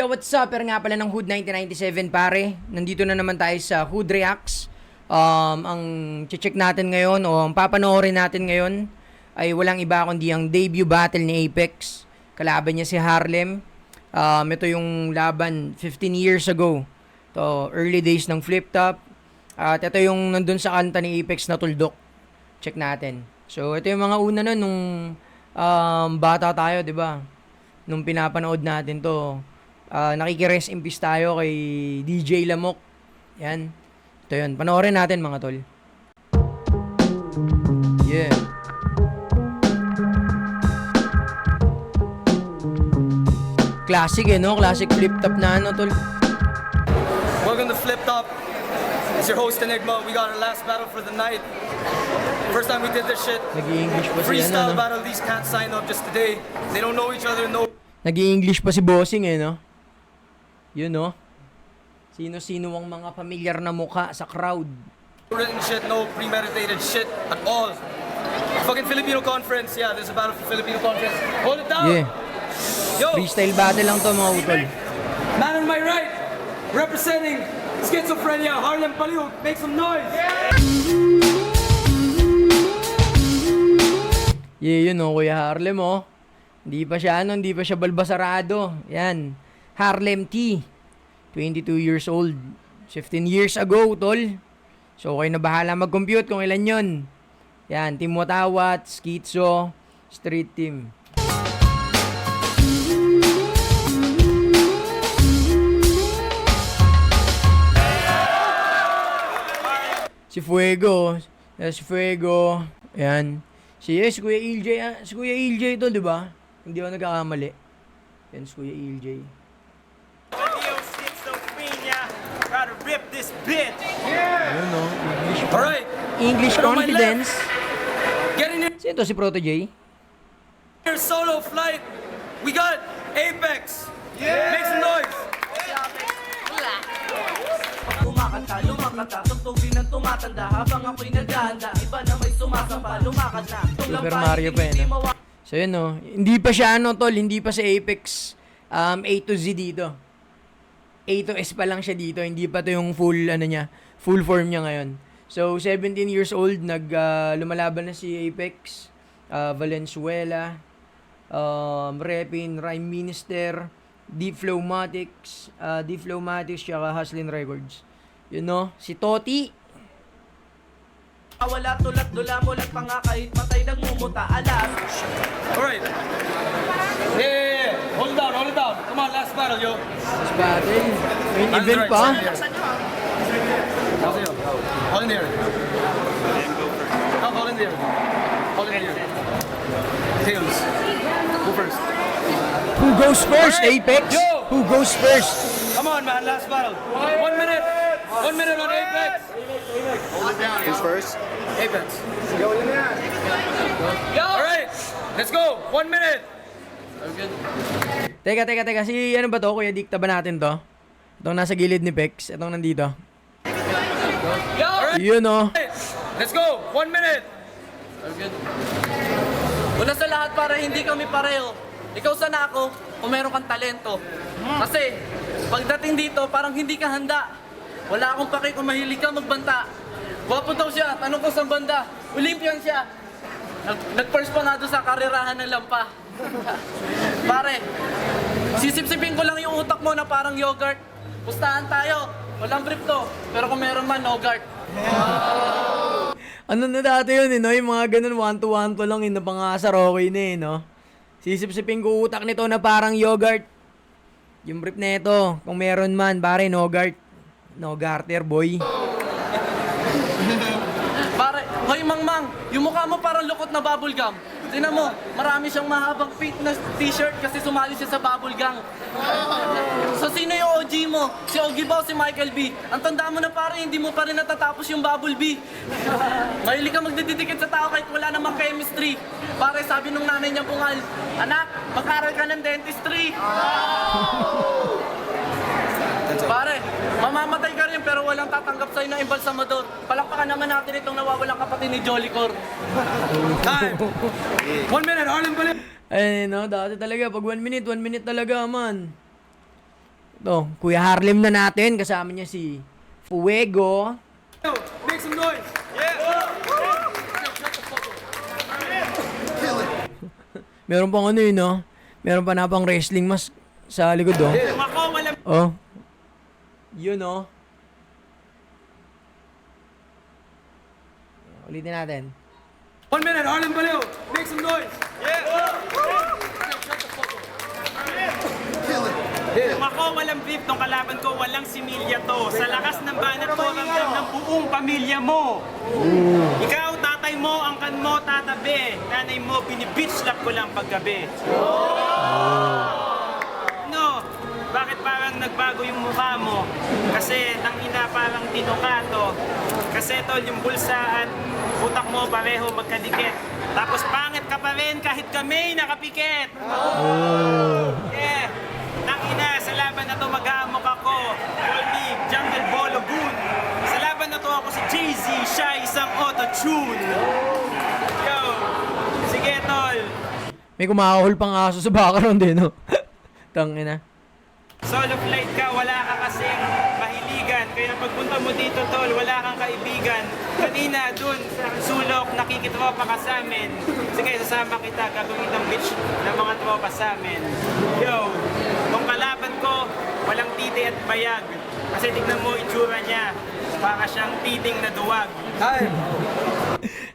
Yo, what's up? Pero nga pala ng Hood 1997 pare. Nandito na naman tayo sa Hood Reacts. Ang check natin ngayon o ang papanoorin natin ngayon ay walang iba kundi ang debut battle ni Apex. Kalaban niya si Harlem. Ito yung laban 15 years ago. To early days ng Flip Top. At ito yung nandun sa kanta ni Apex na Tuldok. Check natin. So ito yung mga una nun nung bata tayo, 'di ba? Nung pinapanood natin 'to. Nakikirest in peace tayo kay DJ Lamok. Yan. Ito yun. Panoorin natin mga tol. Yeah. Classic no? Classic flip top na tol. Welcome to Flip Top. It's your host Enigma. We got our last battle for the night. First time we did this shit. Nag-i-English pa si Freestyle battle. These cats signed up just today. They don't know each other. Nag-i-English pa si Bossing no? Yun no? Sino-sino ang mga pamilyar na mukha sa crowd. Written shit, no premeditated shit at all. Fucking Filipino conference. Yeah, there's a battle for Filipino conference. Hold it down. Yeah. Yo, Freestyle battle lang to mga utol. man on my right, representing schizophrenia, Harlem Paliw. Make some noise. Yeah, yun no, Kuya Harlem Hindi pa siya hindi pa siya balbasarado. Yan. Harlem T. 22 years old. 15 years ago, tol. So, kayo na bahala mag-compute kung ilan yun. Yan, Team Watawat, Schizo, Street Team. Si Fuego. Si Fuego. Yan. Si Kuya EJ. Si Kuya EJ to, di ba? Hindi ako nagkakamali. Yan si Kuya EJ. Gotta rip this bitch. Ayun no, English pa. Alright. English But on my confidence. Get in Sino to, si Proto J? your solo flight. We got Apex. Yeah. Make some noise. Kumakanta, lumakanta, tugtugin ng tumatanda habang ako'y naghahanda. Iba na may sumasamba, lumakad na. Super Mario pa yun. So yun no, hindi pa siya tol, hindi pa si Apex A to Z dito. A to S pa lang siya dito, hindi pa to yung full full form niya ngayon. So 17 years old, lumalaban na si Apex, Valenzuela, Repin, Rhyme Minister, Deep Flowmatics, tsaka Hustlin Records. You know, si Toti. Wala tulad, dula mo lang pa nga kahit matay nagmumuta, alas. Alright. Yeah. Hold it down. Come on, last battle, yo. Last battle. Main Hands event right, pa. Hold in there. No, hold in there. Hold in there. Tails. Go first. Who goes first, Alright. Apex? Yo. Who goes first? Come on, man. Last battle. 1 minute. 1 minute on Apex. Hold it down. Who's first? Apex. Yo. Alright. Let's go. 1 minute. Teka. Si ano ba to? Kuya Dikta ba natin to? Itong nasa gilid ni Pex. Itong nandito. Alright. Yun oh. Let's go. 1 minute. Una sa lahat para hindi kami pareho. Ikaw sana ako kung meron kang talento. Kasi pagdating dito parang hindi ka handa. Wala akong pake kung mahilig ka magbanta. Gwapo daw siya, tanong ko sa banda. Olympian siya. Nag-first pa nga doon sa karerahan ng lampa. Pare, sisipsipin ko lang yung utak mo na parang yogurt. Pustahan tayo. Walang brief to. Pero kung meron man, no guard. Ano na dati yun no? Yung mga ganun one to lang yun na pangasar okay na no? Sisip-sipin ko utak nito na parang yogurt. Yung brief na ito, kung meron man, pare, no guard. No garter, boy. Pare, hoy mangmang, yung mukha mo parang lukot na bubble gum. Tingnan mo, marami siyang mahabang pink na t-shirt kasi sumali siya sa bubble gang. So sino yung OG mo? Si Ogie ba o si Michael B? Ang tanda mo na pare, hindi mo pa rin natatapos yung bubble B. Mahilig ka magdidikit sa tao kahit wala namang chemistry. Pare, sabi nung nanay niya bungal, anak, mag-aral ka ng dentistry. Pare, mamamatay ka rin pero walang tatanggap sa'yo ng embalsamador. Palakpakan naman natin itong nawawalang kapatid ni Jollicor. Time. 1 minute, Harlem Paliw. Ay, no, dati talaga, pag 1 minute talaga, man. To, Kuya Harlem na natin. Kasama niya si Fuego. Make some noise. Meron pang ano yun, no? Meron pa na pang wrestling mask sa likod, oh. Oh. Yun, oh. Ulitin natin. 1 minute, Harlem Baliw. Make some noise. Kung ako walang beef, tong kalaban ko walang similya to. Sa lakas ng banat ko, ramdam ng buong pamilya mo. Ikaw, tatay mo, angkan mo, tatabi. Nanay mo, binibitchlap ko lang paggabi. No, bakit parang nagbago yung mukha mo? Kasi tangina parang tinukato. Kasi tol, yung bulsa at utak mo pareho magkadikit. Tapos pangit ka pa rin kahit kami nakapikit. Yeah. Tangina, sa laban na to mag-aamok ako. Call me Jungle Bologun. Sa laban na to ako si Jay-Z, siya isang auto-tune. Yo, sige tol. May kumakahol pang aso sa background din, no? Tangina. Solo flight ka, wala ka kasing mahiligan. Kaya pagpunta mo dito tol, wala kang kaibigan. Kanina dun sa sulok, nakikitropa ka sa amin. Sige, sasama kita, gagawin ng bitch ng mga tropa sa amin. Yo, kung kalaban ko, walang titi at bayag. Kasi tignan mo itsura niya, para siyang titing na duwag.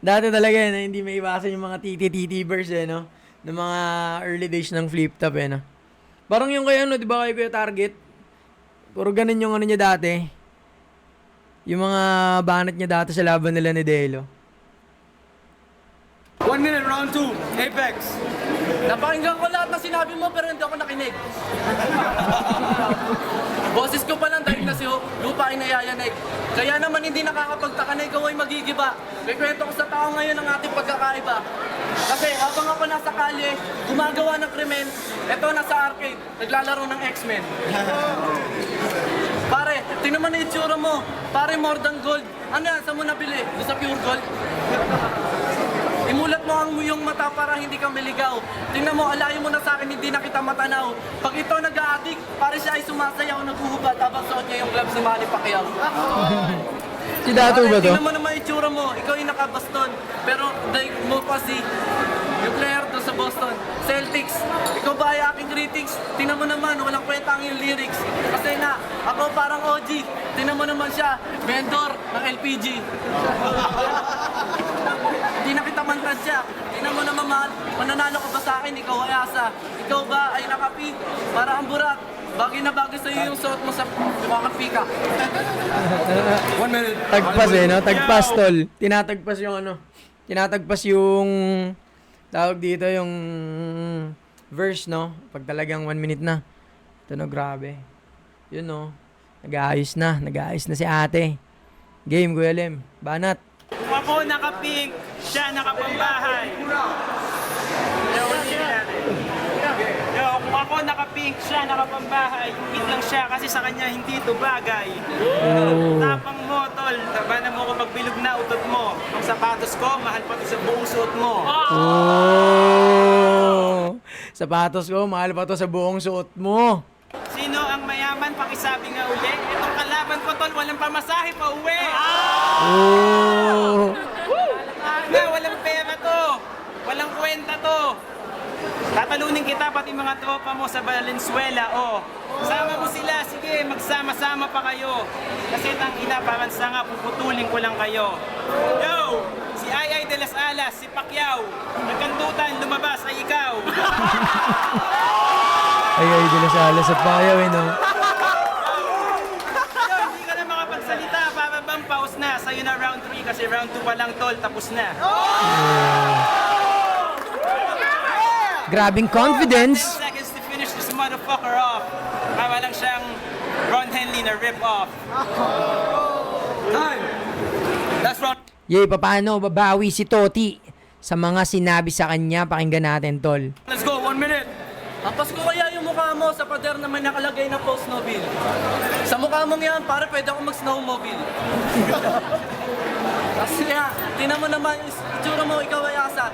Dati talaga na hindi may iwasan yung mga titi-titibers, eh, no? Ng mga early days ng flip top, eh, no? Parang yung kay ano, di ba kay Kuya Target? Puro ganun yung ano niya dati. Yung mga banat niya dati sa laban nila ni Delo. 1 minute, round 2. Apex. Napakinggan ko lahat na sinabi mo pero hindi ako nakinig. Boses ko pa lang dahil na si lupa ay nayayanig. Kaya naman hindi nakakapagtaka na ikaw ay magigiba. May kwento ko sa tao ngayon ang ating pagkakaiba. Kasi habang ako nasa kalye, gumagawa ng krimen, eto nasa arcade, naglalaro ng X-Men. Pare, tingnan mo na itsura mo. Pare, more than gold. Ano yan? Saan mo nabili? Doon sa Pure Gold? Imulat mo ang iyong mata para hindi ka maligaw. Tingnan mo, alayo mo na sa akin, hindi na kita matanaw. Pag ito nag-a-addict, pare siya ay sumasayaw, naghuhubad habang suot niya yung gloves ni Manny Pacquiao. Si Dato ba to? Tingnan mo naman itsura mo, ikaw yung nakabaston. Pero daig mo pa si yung player doon sa Boston, Celtics. Ikaw ba ay aking critics? Tingnan mo naman, walang kwenta ang yung lyrics. Kasi na, ako parang OG. Tingnan mo naman siya, vendor ng LPG. Hindi na kita mantansya. Tingnan mo naman, mahal, mananalo ka ba sa akin? Ikaw ay asa. Ikaw ba ay nakapi? Para ang burat. Bagay na bagay sa'yo yung suot mo sa pika. 1 minute. Tagpas, eh, no? Tagpas, tol. Tinatagpas yung ano. Tinatagpas yung tawag dito yung verse, no? Pag talagang 1 minute na. Ito, no? Grabe. Yun, no? Nag-aayos na. Nag-aayos na si ate. Game, Kuya Lem. Banat. Kung ako nakapink, siya nakapambahay. Yo, kung ako nakapink, siya nakapambahay. Hingit lang siya kasi sa kanya hindi ito bagay. Tapang mo, tol. Tabanan mo ko pagbilog na utot mo. Ang sapatos ko, mahal pa to sa buong suot mo. Oh! Sapatos ko, mahal pa to sa buong suot mo. Sino ang mayaman? Pakisabi nga uli. Itong kalaban ko, tol, walang pamasahe pa uwi. Oh! Na, walang pera to. Walang kwenta to. Tatalunin kita pati mga tropa mo sa Valenzuela, oh. Sama mo sila, sige, magsama-sama pa kayo. Kasi tang ina, parang sanga, puputulin ko lang kayo. Yo! Si Ay de las Alas, si Pacquiao. Nagkandutan, lumabas ay ikaw. Ay, dilas-alas sa payaw, eh, no? Yo, hindi ka na makapagsalita, para bang pause na. Sa'yo na round 3 kasi round 2 pa lang, tol, tapos na. Grabing 10 confidence. seconds to finish this motherfucker off. Para lang siyang Ron Henley na rip-off. Time. Last round. Yay, paano babawi si Toti sa mga sinabi sa kanya? Pakinggan natin, tol. Let's go, 1 minute. Ampas ko kaya yung mukha mo sa pader na may nakalagay na post no bill. Sa mukha mukha mong yan, pare, pwede ako mag-snowmobile. Kasi nga, tinan mo naman yung itsura mo, ikaw ay asa.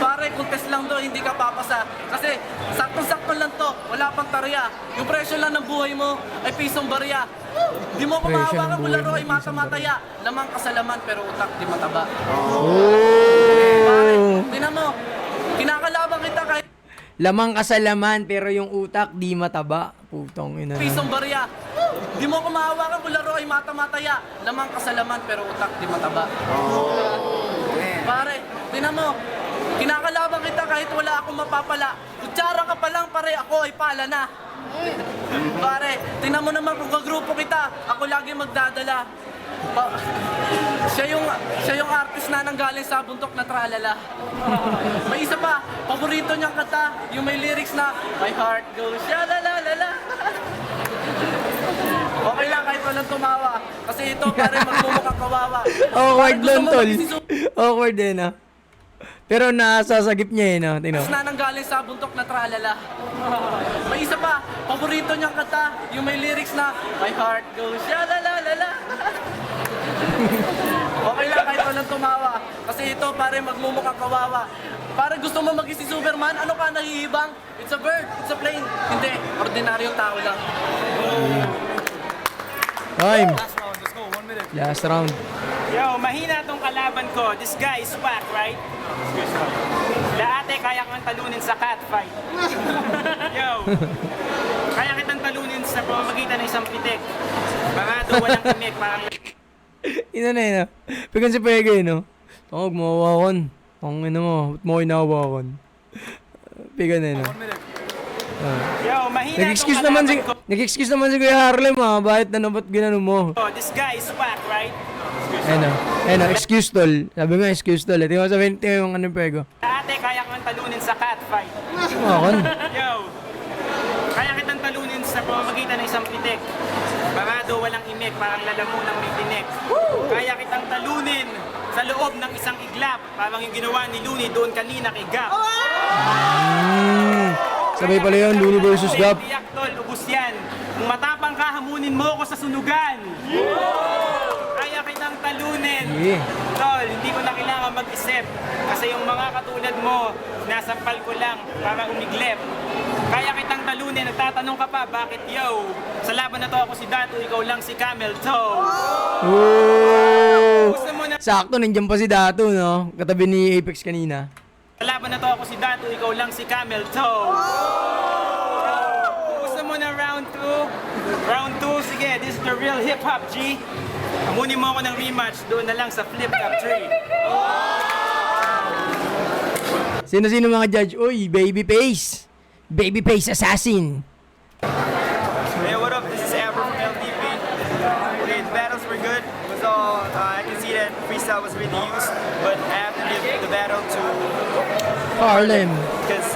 Pare, kung test lang to, hindi ka papasa. Kasi, sakto-sakto lang to, wala pang tarya. Yung presyo lang ng buhay mo ay pisong barya. Di mo Presyo ng kumahawakan kung buhay laro mo ay ay pisong mata-mataya. Lamang ka sa laman, pero utak di mataba. Oh! Pare, tinan mo, kinakalaban kita kahit Lamang ka sa laman, pero yung utak di mataba. Putong ina na. pisong barya. Di mo kumahawakan kung laro ay mata-mataya. Lamang ka sa laman, pero utak di mataba. Pare, tinan mo, kinakalaban kita kahit wala akong mapapala. Kutsara ka pa lang, pare, ako ay pala na. Pare, tingnan mo naman kung kagrupo kita, ako lagi magdadala. Siya yung artist na nanggaling sa bundok na tralala. May isa pa, paborito niyang kanta, yung may lyrics na my heart goes shalalala. Okay lang kahit walang tumawa, kasi ito pare magmumukhang kawawa. Awkward Pare, gusto lang, mo tol. mag-isisu- Awkward din, ah. Pero nasasagip niya, eh, no? Tino. na nanggaling sa bundok na tralala. May isa pa, paborito niyang kanta, yung may lyrics na my heart goes shalalala. Okay lang kahit walang tumawa, kasi ito pare magmumukhang kawawa. Pare gusto mo maging si Superman, ano ka nahihibang? It's a bird, it's a plane. Hindi, ordinaryong tao lang. Time. Last round, let's go. 1 minute. Last round. Yo, mahina tong kalaban ko. This guy is whack, right? Laate, kaya kang talunin sa catfight. Yo, kaya kitang talunin sa pamamagitan ng isang pitik. Parado, walang imik, parang... Ina na yun, ah. Pigan si Pege, no? Tawag mo, hawakan. Ang ina mo, ba't mo hinahawakan? Pigan na yun, ah. 1 minute. Yo, mahina Nag-excuse tong naman si... kalaban ko. Nag-excuse naman si Kuya Harlem, ah. Bakit ba't ginano mo? This guy is whack, right? Ayun, excuse tol. Sabi nga, excuse tol. Tingnan mo sabihin, tingnan yung anong Pego. Laate, kaya kang talunin sa catfight. Hawakan. Yo, kaya kitang talunin sa pamamagitan ng isang pitik. Parado, walang imik, parang lalamunan may tinik. Kaya kitang talunin sa loob ng isang iglap. Parang yung ginawa ni Looney doon kanina kay Gap. Sabay pala yun, Looney versus Gap. Tiyak tol, ubus yan. Kung matapang ka, hamunin mo ako sa sunugan. Kaya kitang talunin. Yeah. Tol, hindi ko na kailangan mag-isip. Kasi yung mga katulad mo, nasampal ko lang para umiglep. Kaya kitang talunin, nagtatanong ka pa, bakit yo? Sa laban na to ako si Datu, ikaw lang si Camel Toe. Oh! Gusto mo na... Sakto, nandiyan pa si Dato, no? Katabi ni Apex kanina. Sa laban na to ako si Datu, ikaw lang si Camel Toe. Gusto mo na round 2? Round 2, sige, this is the real hip-hop, G. Amunin mo ako ng rematch, doon na lang sa flip-top tree. Sino-sino mga judge? Uy, Babyface! Babyface Assassin! Hey, what up? This is Amber from LDP. Okay, the battles were good. It was all, I can see that freestyle was really used, but I have to give the battle to Harlem. because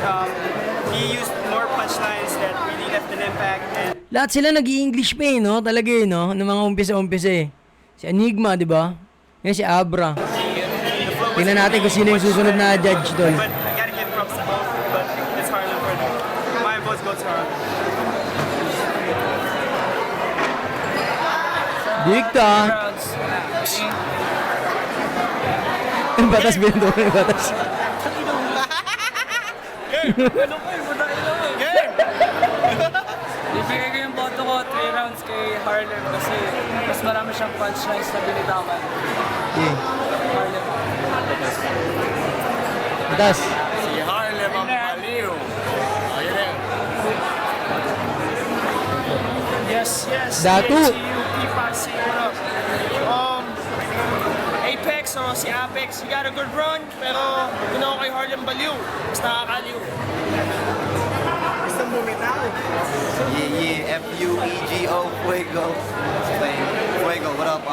he used more punchlines that really left an impact. And Lahat sila nag-i-English pa eh, no? Talaga eh, no? Ng mga umpisa-umpisa eh. Si Enigma, di ba? Yan si Abra. Tingnan natin kung sino yung susunod na judge doon. but I gotta give props to both. But it's Harlem for them. My votes go to Harlem. Dikta! Ang batas binto ko yung batas. Ibigay ko yung boto ko 3 rounds kay Harlem kasi mas marami siyang punchlines na binitawan. Yeah. Harlem. Batas. Yes, yes. Datu. Si UP Pasig, what up? Apex o si Apex, he got a good run, pero ginawa kay Harlem baliw. Mas nakakaliw. Yeah, F-U-E-G-O, Fuego. Fuego, what up?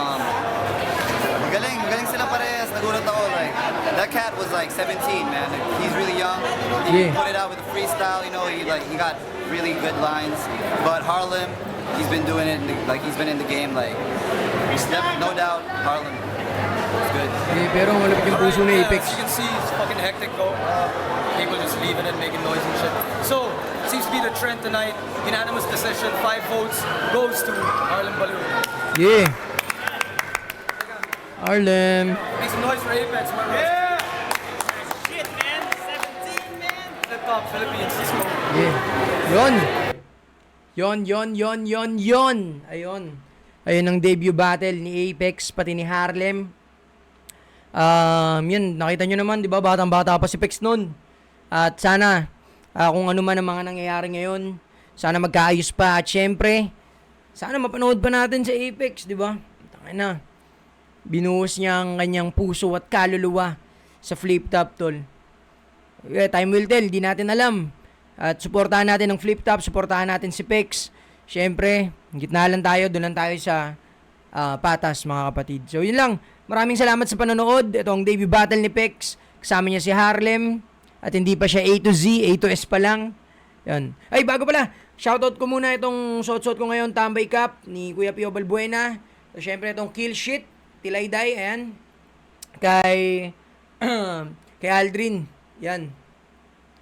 Galing sila parehas. Nagulat ako, like, that cat was like 17, man. Like, he's really young. He Yeah. put it out with the freestyle, you know, he got really good lines. But Harlem, he's been doing it, like, he's been in the game, like, no doubt, Harlem. It's good. Eh, pero malapit yung puso ni Apex. As you can see, it's fucking hectic. People just leaving and making noise and shit. So, seems to be the trend tonight. Unanimous decision, 5 votes goes to Harlem Balloon. Yeah. Harlem. Make some noise for Apex, my yeah. Shit, man. 17, man. Flip top, Philippines, let's go. Yeah. Yon. Ayun ang debut battle ni Apex pati ni Harlem. Yun, nakita nyo naman, di ba? Batang-bata pa si Pex nun. At sana, kung ano man ang mga nangyayari ngayon, sana magkaayos pa. At syempre, sana mapanood pa natin sa Apex, di ba? Tangin na. Binuhos niya ang kanyang puso at kaluluwa sa flip top, tol. Yeah, time will tell, di natin alam. At suportahan natin ang flip top, suportahan natin si Pex. Syempre, gitna lang tayo, doon lang tayo sa patas, mga kapatid. So, yun lang. Maraming salamat sa panonood. Ito ang debut battle ni Pex. Kasama niya si Harlem. At hindi pa siya A to Z, A to S pa lang. Yan. Ay, bago pala, shoutout ko muna itong suot-suot ko ngayon, Tambay Cup ni Kuya Pio Balbuena. So, syempre itong Kill Shit, Tilayday, ayan. Kay Aldrin, yan.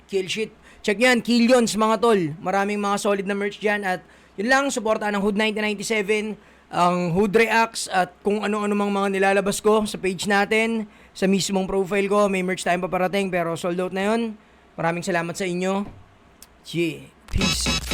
Kill Shit. Check yan, Killions mga tol. Maraming mga solid na merch dyan. At yun lang, suportaan ng Hood 1997, ang Hood Reacts, at kung ano-ano mang mga nilalabas ko sa page natin, sa mismong profile ko. May merch tayong paparating pero sold out na yun. Maraming salamat sa inyo. Yeah. Peace.